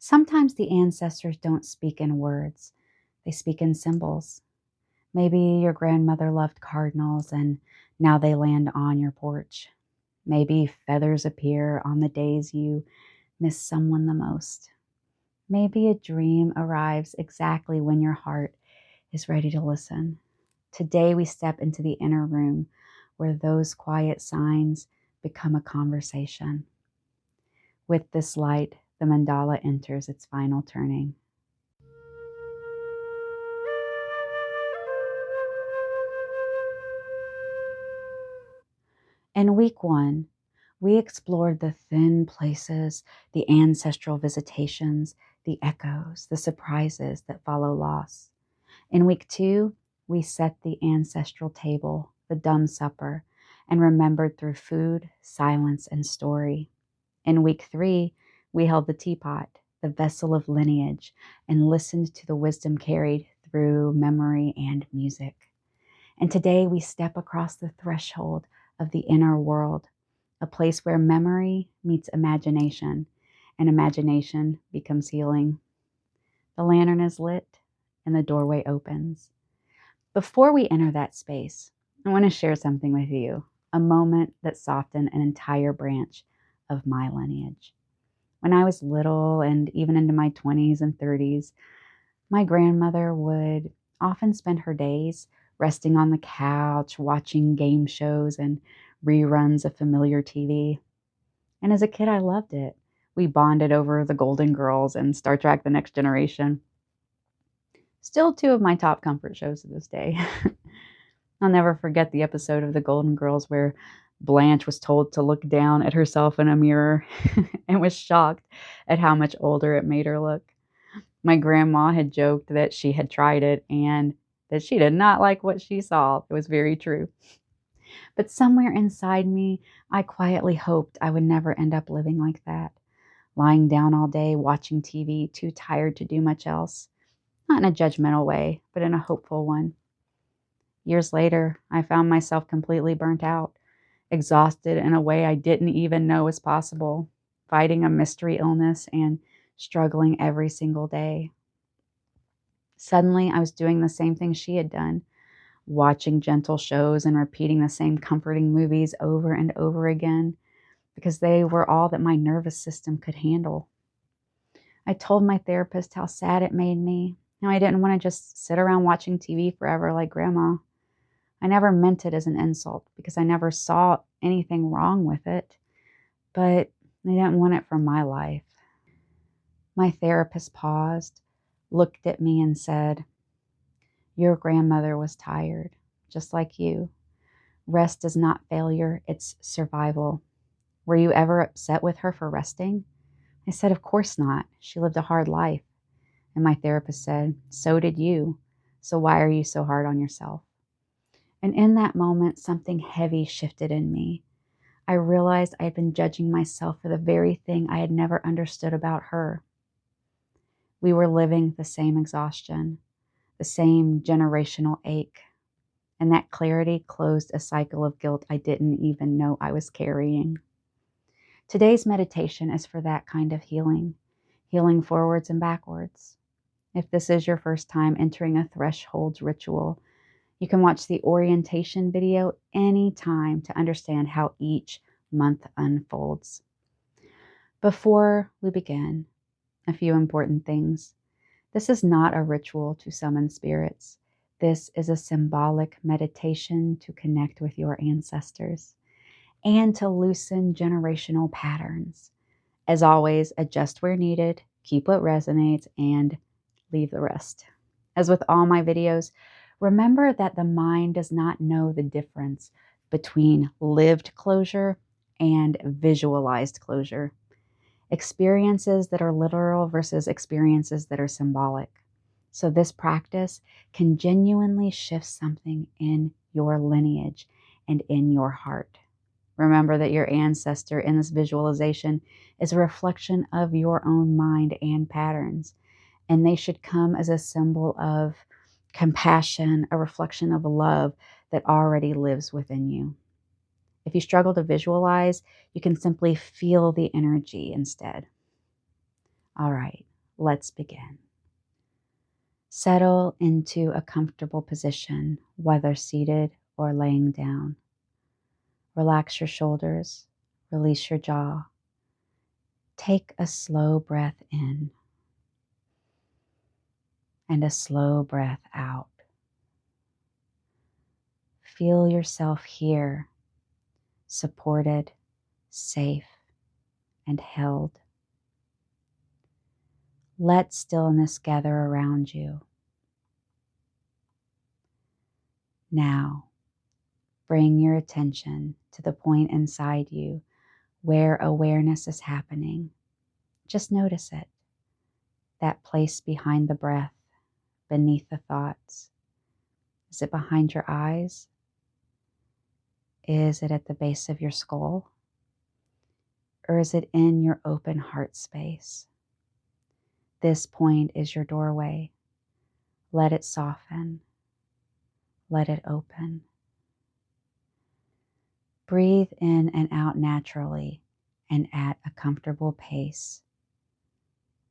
Sometimes the ancestors don't speak in words, they speak in symbols. Maybe your grandmother loved cardinals and now they land on your porch. Maybe feathers appear on the days you miss someone the most. Maybe a dream arrives exactly when your heart is ready to listen. Today we step into the inner room where those quiet signs become a conversation. With this light, the mandala enters its final turning. In week 1, we explored the thin places, the ancestral visitations, the echoes, the surprises that follow loss. In week 2, we set the ancestral table, the dumb supper, and remembered through food, silence, and story. In week 3, we held the teapot, the vessel of lineage, and listened to the wisdom carried through memory and music. And today we step across the threshold of the inner world, a place where memory meets imagination, and imagination becomes healing. The lantern is lit, and the doorway opens. Before we enter that space, I want to share something with you, a moment that softened an entire branch of my lineage. When I was little and even into my 20s and 30s, my grandmother would often spend her days resting on the couch, watching game shows and reruns of familiar TV. And as a kid, I loved it. We bonded over The Golden Girls and Star Trek: The Next Generation. Still 2 of my top comfort shows to this day. I'll never forget the episode of The Golden Girls where Blanche was told to look down at herself in a mirror and was shocked at how much older it made her look. My grandma had joked that she had tried it and that she did not like what she saw. It was very true. But somewhere inside me, I quietly hoped I would never end up living like that, lying down all day watching TV, too tired to do much else. Not in a judgmental way, but in a hopeful one. Years later, I found myself completely burnt out, exhausted in a way I didn't even know was possible, fighting a mystery illness and struggling every single day. Suddenly, I was doing the same thing she had done, watching gentle shows and repeating the same comforting movies over and over again because they were all that my nervous system could handle. I told my therapist how sad it made me, how I didn't want to just sit around watching TV forever like Grandma. I never meant it as an insult because I never saw anything wrong with it, but I didn't want it for my life. My therapist paused, looked at me and said, "Your grandmother was tired, just like you. Rest is not failure, it's survival. Were you ever upset with her for resting?" I said, "Of course not. She lived a hard life." And my therapist said, "So did you. So why are you so hard on yourself?" And in that moment, something heavy shifted in me. I realized I had been judging myself for the very thing I had never understood about her. We were living the same exhaustion, the same generational ache, and that clarity closed a cycle of guilt I didn't even know I was carrying. Today's meditation is for that kind of healing, healing forwards and backwards. If this is your first time entering a thresholds ritual, you can watch the orientation video anytime to understand how each month unfolds. Before we begin, a few important things. This is not a ritual to summon spirits. This is a symbolic meditation to connect with your ancestors and to loosen generational patterns. As always, adjust where needed, keep what resonates, and leave the rest. As with all my videos, remember that the mind does not know the difference between lived closure and visualized closure. Experiences that are literal versus experiences that are symbolic. So this practice can genuinely shift something in your lineage and in your heart. Remember that your ancestor in this visualization is a reflection of your own mind and patterns, and they should come as a symbol of compassion, a reflection of love that already lives within you. If you struggle to visualize, you can simply feel the energy instead. All right, Let's begin. Settle into a comfortable position, whether seated or laying down. Relax your shoulders, release your jaw. Take a slow breath in and a slow breath out. Feel yourself here, supported, safe, and held. Let stillness gather around you. Now, bring your attention to the point inside you where awareness is happening. Just notice it, that place behind the breath, beneath the thoughts. Is it behind your eyes? Is it at the base of your skull? Or is it in your open heart space? This point is your doorway. Let it soften. Let it open. Breathe in and out naturally and at a comfortable pace.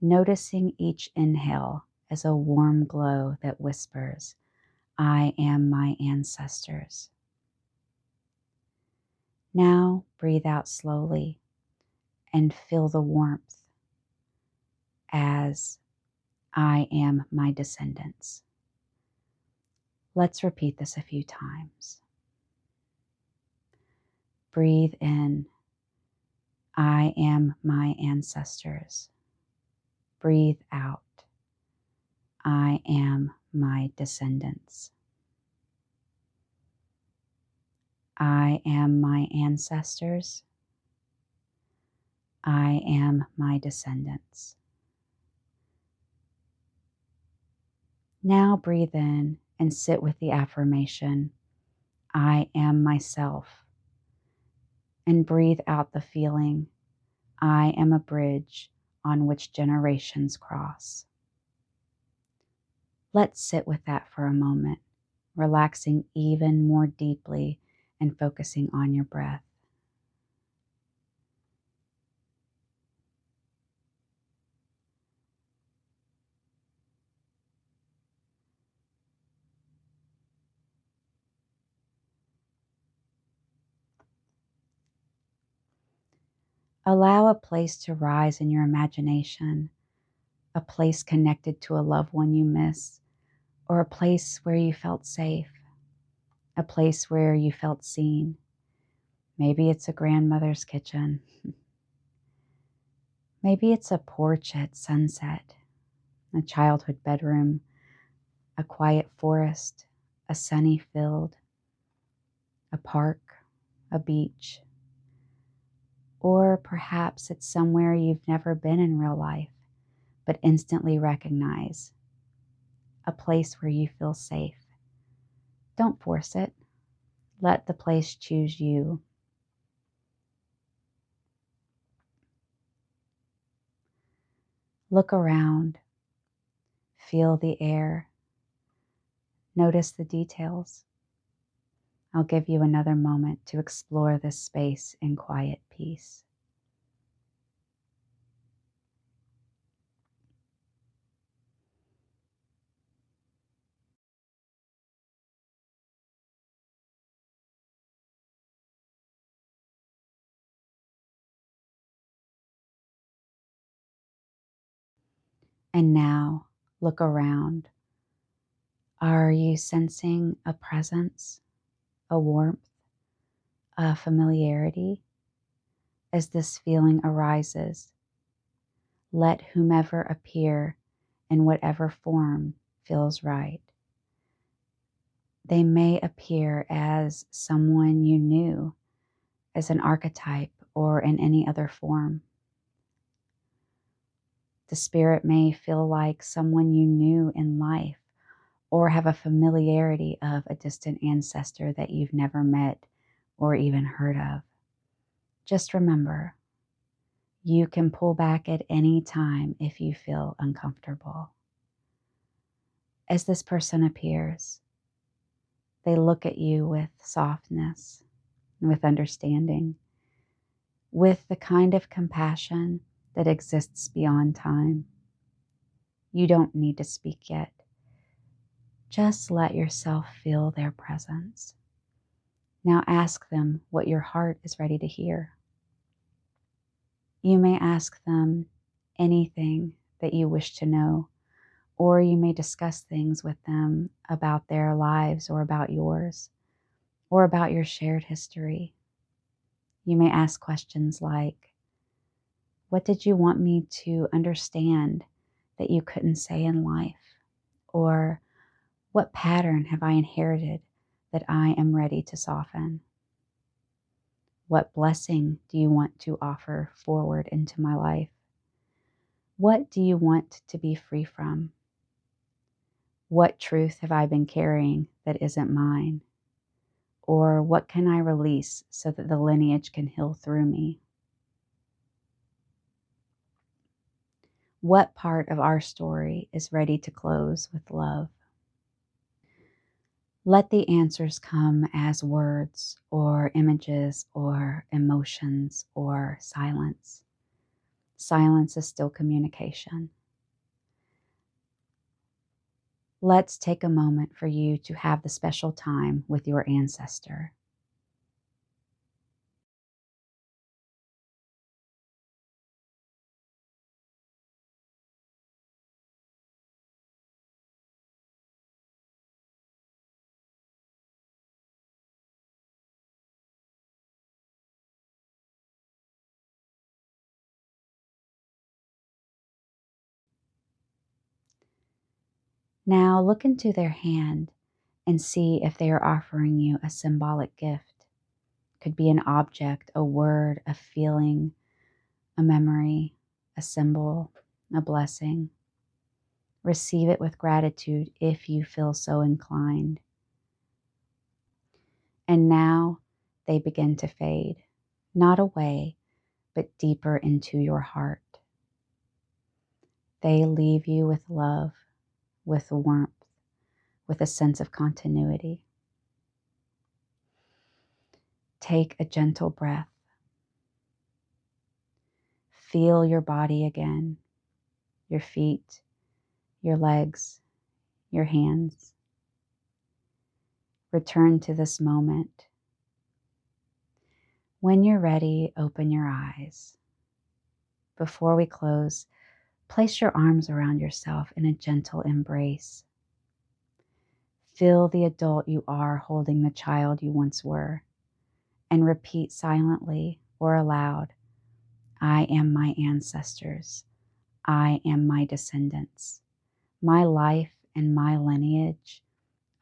Noticing each inhale as a warm glow that whispers, "I am my ancestors." Now breathe out slowly and feel the warmth as, "I am my descendants." Let's repeat this a few times. Breathe in, "I am my ancestors." Breathe out, "I am my descendants." I am my ancestors. I am my descendants. Now breathe in and sit with the affirmation, "I am myself." And breathe out the feeling, "I am a bridge on which generations cross." Let's sit with that for a moment, relaxing even more deeply and focusing on your breath. Allow a place to rise in your imagination, a place connected to a loved one you miss, or a place where you felt safe, a place where you felt seen. Maybe it's a grandmother's kitchen. Maybe it's a porch at sunset, a childhood bedroom, a quiet forest, a sunny field, a park, a beach. Or perhaps it's somewhere you've never been in real life, but instantly recognize, a place where you feel safe. Don't force it. Let the place choose you. Look around. Feel the air. Notice the details. I'll give you another moment to explore this space in quiet peace. And now, look around. Are you sensing a presence, a warmth, a familiarity? As this feeling arises, let whomever appear in whatever form feels right. They may appear as someone you knew, as an archetype, or in any other form. The spirit may feel like someone you knew in life, or have a familiarity of a distant ancestor that you've never met or even heard of. Just remember, you can pull back at any time if you feel uncomfortable. As this person appears, they look at you with softness, with understanding, with the kind of compassion that exists beyond time. You don't need to speak yet. Just let yourself feel their presence. Now ask them what your heart is ready to hear. You may ask them anything that you wish to know, or you may discuss things with them about their lives or about yours, or about your shared history. You may ask questions like, what did you want me to understand that you couldn't say in life? Or what pattern have I inherited that I am ready to soften? What blessing do you want to offer forward into my life? What do you want to be free from? What truth have I been carrying that isn't mine? Or what can I release so that the lineage can heal through me? What part of our story is ready to close with love? Let the answers come as words or images or emotions or silence. Silence is still communication. Let's take a moment for you to have the special time with your ancestor. Now look into their hand and see if they are offering you a symbolic gift. Could be an object, a word, a feeling, a memory, a symbol, a blessing. Receive it with gratitude if you feel so inclined. And now they begin to fade, not away, but deeper into your heart. They leave you with love, with warmth, with a sense of continuity. Take a gentle breath. Feel your body again, your feet, your legs, your hands. Return to this moment. When you're ready, open your eyes. Before we close, place your arms around yourself in a gentle embrace. Feel the adult you are holding the child you once were, and repeat silently or aloud, I am my ancestors. I am my descendants. My life and my lineage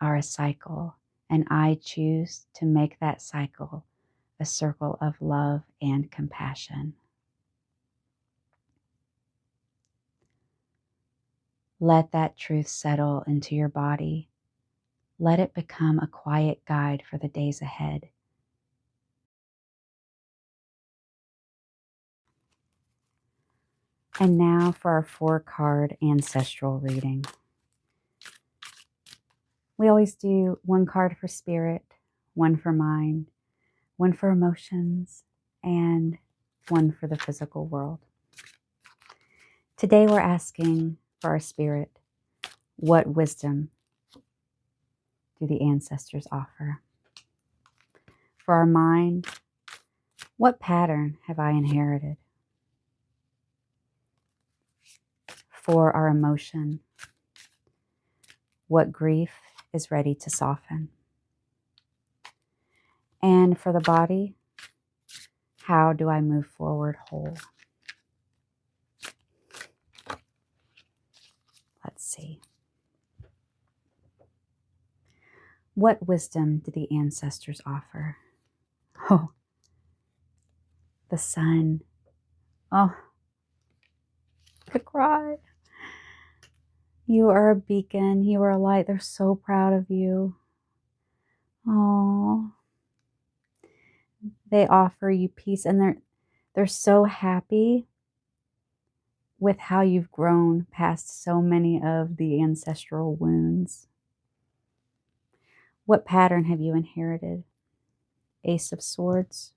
are a cycle, and I choose to make that cycle a circle of love and compassion. Let that truth settle into your body. Let it become a quiet guide for the days ahead. And now for our 4-card ancestral reading. We always do 1 card for spirit, 1 for mind, 1 for emotions, and 1 for the physical world. Today we're asking for our spirit, what wisdom do the ancestors offer? For our mind, what pattern have I inherited? For our emotion, what grief is ready to soften? And for the body, how do I move forward whole? Let's see. What wisdom do the ancestors offer? Oh, the sun. Oh, I could cry. You are a beacon. You are a light. They're so proud of you. Oh, they offer you peace, and they're so happy with how you've grown past so many of the ancestral wounds. What pattern have you inherited? Ace of Swords.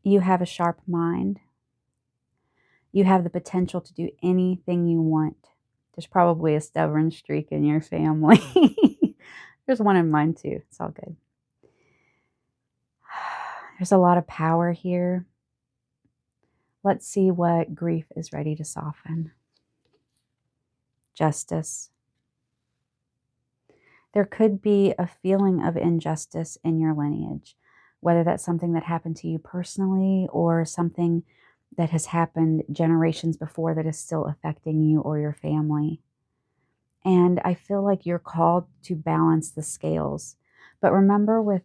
You have a sharp mind. You have the potential to do anything you want. There's probably a stubborn streak in your family. There's one in mine too. It's all good. There's a lot of power here. Let's see what grief is ready to soften. Justice. There could be a feeling of injustice in your lineage, whether that's something that happened to you personally or something that has happened generations before that is still affecting you or your family. And I feel like you're called to balance the scales. But remember with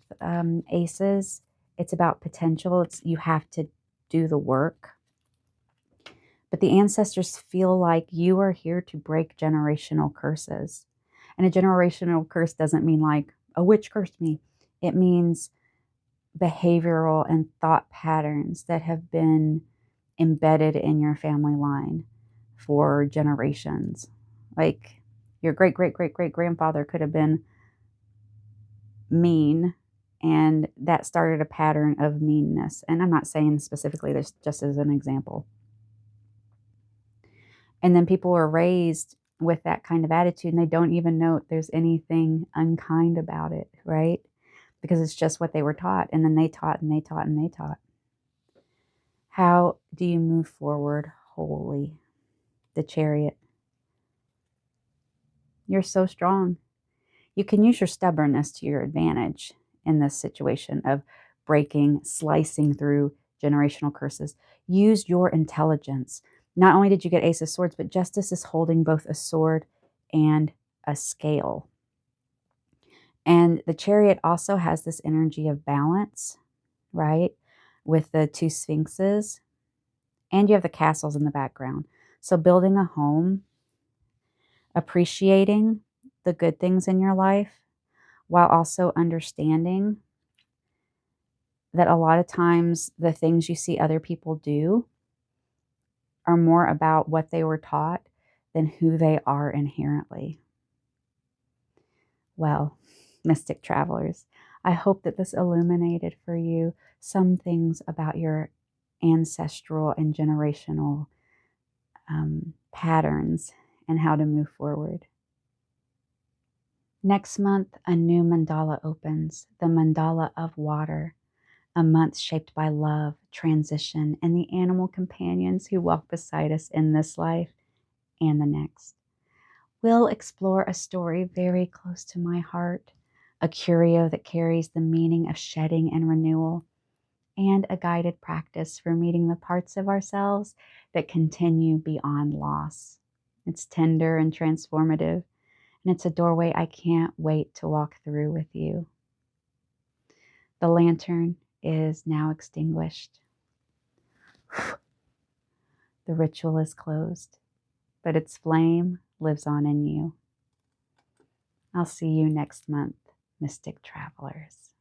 aces, it's about potential. You have to do the work. But the ancestors feel like you are here to break generational curses. And a generational curse doesn't mean like a witch cursed me. It means behavioral and thought patterns that have been embedded in your family line for generations. Like your great, great, great, great grandfather could have been mean, and that started a pattern of meanness. And I'm not saying specifically this, just as an example. And then people are raised with that kind of attitude and they don't even know there's anything unkind about it, right? Because it's just what they were taught. And then they taught and they taught and they taught. How do you move forward wholly? The Chariot. You're so strong. You can use your stubbornness to your advantage in this situation of breaking, slicing through generational curses. Use your intelligence. Not only did you get Ace of Swords, but Justice is holding both a sword and a scale. And the Chariot also has this energy of balance, right? With the two Sphinxes. And you have the castles in the background. So building a home, appreciating the good things in your life, while also understanding that a lot of times the things you see other people do are more about what they were taught than who they are inherently. Well, mystic travelers, I hope that this illuminated for you some things about your ancestral and generational patterns and how to move forward. Next month, a new mandala opens, the mandala of water, a month shaped by love, transition, and the animal companions who walk beside us in this life and the next. We'll explore a story very close to my heart, a curio that carries the meaning of shedding and renewal, and a guided practice for meeting the parts of ourselves that continue beyond loss. It's tender and transformative, and it's a doorway I can't wait to walk through with you. The lantern is now extinguished. The ritual is closed, but its flame lives on in you. I'll see you next month, mystic travelers.